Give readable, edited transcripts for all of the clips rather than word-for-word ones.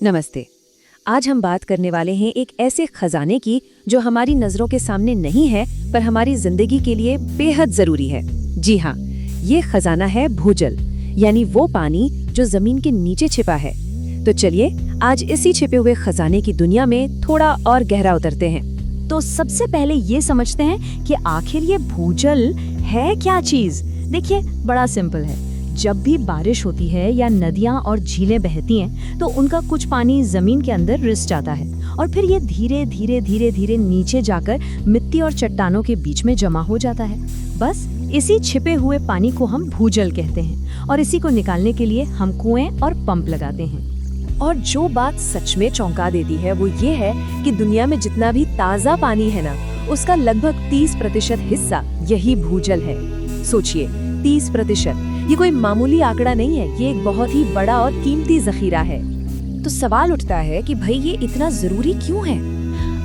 नमस्ते। आज हम बात करने वाले हैं एक ऐसे खजाने की जो हमारी नजरों के सामने नहीं है पर हमारी जिंदगी के लिए बेहद जरूरी है। जी हाँ, ये खजाना है भूजल, यानी वो पानी जो जमीन के नीचे छिपा है। तो चलिए आज इसी छिपे हुए खजाने की दुनिया में थोड़ा और गहरा उतरते हैं। तो सबसे पहले ये समझते हैं कि आखिर ये भूजल है क्या चीज। देखिए, बड़ा सिंपल है। जब भी बारिश होती है या नदियां और झीलें बहती हैं तो उनका कुछ पानी जमीन के अंदर रिस जाता है और फिर ये धीरे धीरे धीरे धीरे नीचे जाकर मिट्टी और चट्टानों के बीच में जमा हो जाता है। बस इसी छिपे हुए पानी को हम भूजल कहते हैं और इसी को निकालने के लिए हम कुएं और पंप लगाते हैं। और जो बात सच में चौंका देती है वो ये है कि दुनिया में जितना भी ताज़ा पानी है ना, उसका लगभग 30% हिस्सा यही भूजल है। सोचिए, 30%। ये कोई मामूली आंकड़ा नहीं है, ये एक बहुत ही बड़ा और कीमती जखीरा है। तो सवाल उठता है कि भाई ये इतना जरूरी क्यों है?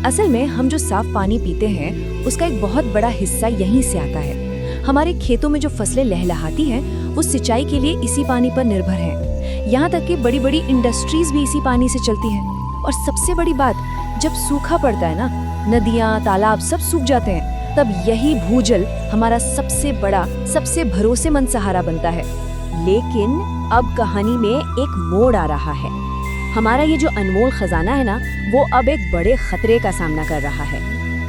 असल में हम जो साफ पानी पीते हैं उसका एक बहुत बड़ा हिस्सा यहीं से आता है। हमारे खेतों में जो फसलें लहलहाती हैं वो सिंचाई के लिए इसी पानी पर निर्भर हैं। यहाँ तक कि बड़ी बड़ी इंडस्ट्रीज भी इसी पानी से चलती हैं। और सबसे बड़ी बात, जब सूखा पड़ता है ना, नदियाँ तालाब सब सूख जाते हैं, तब यही भूजल हमारा सबसे बड़ा, सबसे भरोसेमंद सहारा बनता है। लेकिन अब कहानी में एक मोड़ आ रहा है। हमारा ये जो अनमोल खजाना है ना, वो अब एक बड़े खतरे का सामना कर रहा है,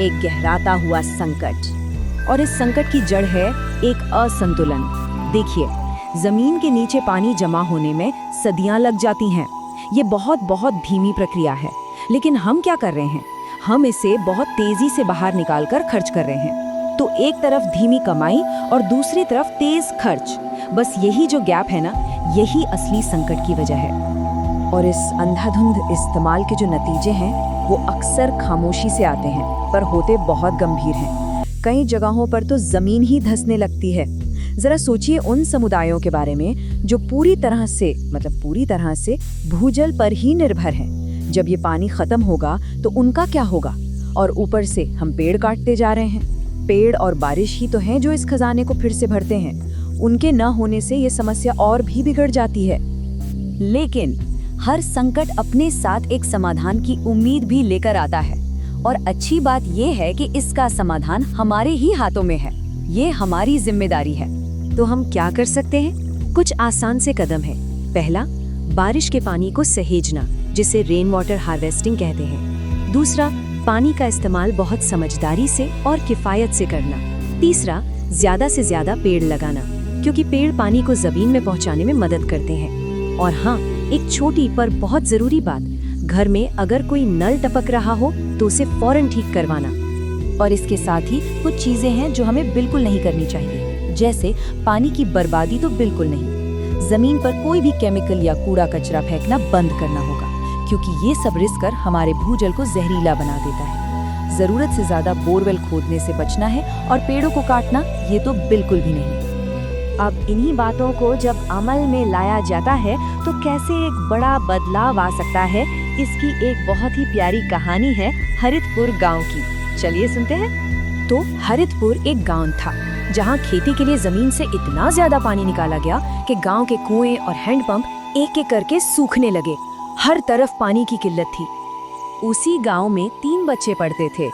एक गहराता हुआ संकट। और इस संकट की जड़ है एक असंतुलन। देखिए, जमीन के नीचे पानी जमा होने में सदियां लग जाती हैं। ये बहुत बहुत धीमी प्रक्रिया है, लेकिन हम क्या कर रहे हैं? हम इसे बहुत तेजी से बाहर निकालकर खर्च कर रहे हैं। तो एक तरफ धीमी कमाई और दूसरी तरफ तेज खर्च। बस यही जो गैप है ना, यही असली संकट की वजह है। और इस अंधाधुंध इस्तेमाल के जो नतीजे हैं वो अक्सर खामोशी से आते हैं, पर होते बहुत गंभीर हैं। कई जगहों पर तो जमीन ही धंसने लगती है। जरा सोचिए उन समुदायों के बारे में जो पूरी तरह से भूजल पर ही निर्भर हैं। जब ये पानी खत्म होगा तो उनका क्या होगा? और ऊपर से हम पेड़ काटते जा रहे हैं। पेड़ और बारिश ही तो हैं जो इस खजाने को फिर से भरते हैं। उनके न होने से ये समस्या और भी बिगड़ जाती है। लेकिन हर संकट अपने साथ एक समाधान की उम्मीद भी लेकर आता है। और अच्छी बात ये है कि इसका समाधान हमारे ही हाथों में है। ये हमारी जिम्मेदारी है। तो हम क्या कर सकते हैं? कुछ आसान से कदम है। पहला, बारिश के पानी को सहेजना, जिसे रेन वाटर हार्वेस्टिंग कहते हैं। दूसरा, पानी का इस्तेमाल बहुत समझदारी से और किफायत से करना। तीसरा, ज्यादा से ज्यादा पेड़ लगाना, क्योंकि पेड़ पानी को जमीन में पहुंचाने में मदद करते हैं। और हाँ, एक छोटी पर बहुत जरूरी बात, घर में अगर कोई नल टपक रहा हो तो उसे फौरन ठीक करवाना। और इसके साथ ही कुछ चीजें हैं जो हमें बिल्कुल नहीं करनी चाहिए, जैसे पानी की बर्बादी तो बिल्कुल नहीं। जमीन पर कोई भी केमिकल या कूड़ा कचरा फेंकना बंद करना होगा, क्योंकि ये सब रिस कर हमारे भूजल को जहरीला बना देता है। जरूरत से ज्यादा बोरवेल खोदने से बचना है और पेड़ों को काटना ये तो बिल्कुल भी नहीं। अब इन्हीं बातों को जब अमल में लाया जाता है तो कैसे एक बड़ा बदलाव आ सकता है, इसकी एक बहुत ही प्यारी कहानी है हरितपुर गाँव की। चलिए सुनते हैं। तो हरितपुर एक गाँव था जहाँ खेती के लिए जमीन से इतना ज्यादा पानी निकाला गया कि गाँव के कुएं और हैंडपंप एक एक करके सूखने लगे। हर तरफ पानी की किल्लत थी। उसी गांव में 3 बच्चे पढ़ते थे,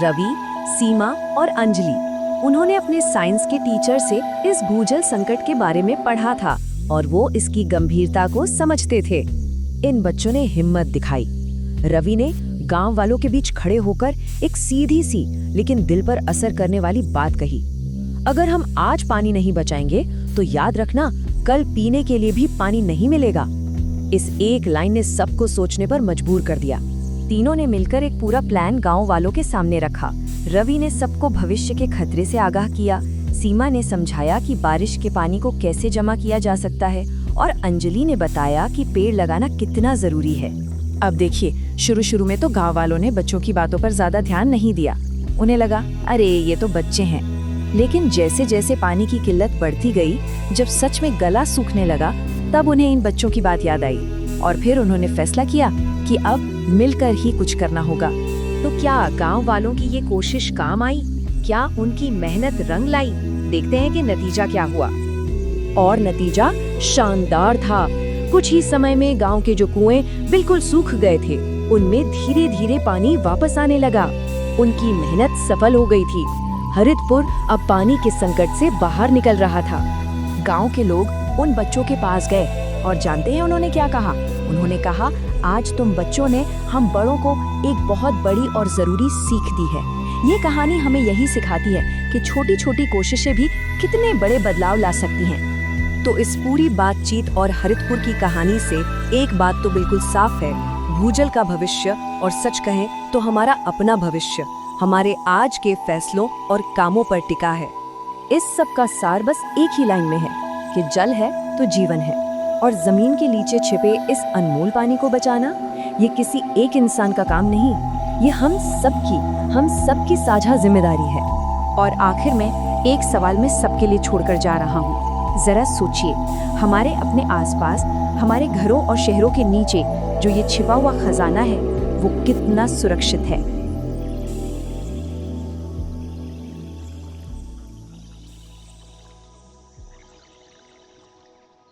रवि, सीमा और अंजलि। उन्होंने अपने साइंस के टीचर से इस भूजल संकट के बारे में पढ़ा था और वो इसकी गंभीरता को समझते थे। इन बच्चों ने हिम्मत दिखाई। रवि ने गांव वालों के बीच खड़े होकर एक सीधी सी लेकिन दिल पर असर करने वाली बात कही। अगर हम आज पानी नहीं बचाएंगे तो याद रखना, कल पीने के लिए भी पानी नहीं मिलेगा। इस एक लाइन ने सबको सोचने पर मजबूर कर दिया। तीनों ने मिलकर एक पूरा प्लान गांव वालों के सामने रखा। रवि ने सबको भविष्य के खतरे से आगाह किया, सीमा ने समझाया कि बारिश के पानी को कैसे जमा किया जा सकता है और अंजलि ने बताया कि पेड़ लगाना कितना जरूरी है। अब देखिए, शुरू में तो गांव वालों ने बच्चों की बातों पर ज्यादा ध्यान नहीं दिया। उन्हें लगा, अरे ये तो बच्चे हैं। लेकिन जैसे जैसे पानी की किल्लत बढ़ती गई, जब सच में गला सूखने लगा, तब उन्हें इन बच्चों की बात याद आई और फिर उन्होंने फैसला किया कि अब मिलकर ही कुछ करना होगा। तो क्या गांव वालों की ये कोशिश काम आई? क्या उनकी मेहनत रंग लाई? देखते हैं कि नतीजा क्या हुआ। और नतीजा शानदार था। कुछ ही समय में गांव के जो कुएं बिल्कुल सूख गए थे, उनमें धीरे धीरे पानी वापस आने लगा। उनकी मेहनत सफल हो गई थी। हरितपुर अब पानी के संकट से बाहर निकल रहा था। गांव के लोग उन बच्चों के पास गए और जानते हैं उन्होंने क्या कहा? उन्होंने कहा, आज तुम बच्चों ने हम बड़ों को एक बहुत बड़ी और जरूरी सीख दी है। ये कहानी हमें यही सिखाती है कि छोटी छोटी कोशिशें भी कितने बड़े बदलाव ला सकती हैं। तो इस पूरी बातचीत और हरितपुर की कहानी से एक बात तो बिल्कुल साफ है, भूजल का भविष्य और सच कहें तो हमारा अपना भविष्य हमारे आज के फैसलों और कामों पर टिका है। इस सब का सार बस एक ही लाइन में है कि जल है तो जीवन है, और जमीन के नीचे छिपे इस अनमोल पानी को बचाना ये किसी एक इंसान का काम नहीं, ये हम सबकी साझा जिम्मेदारी है। और आखिर में एक सवाल मैं सबके लिए छोड़कर जा रहा हूँ। जरा सोचिए, हमारे अपने आसपास, हमारे घरों और शहरों के नीचे जो ये छिपा हुआ खजाना है, वो कितना सुरक्षित है।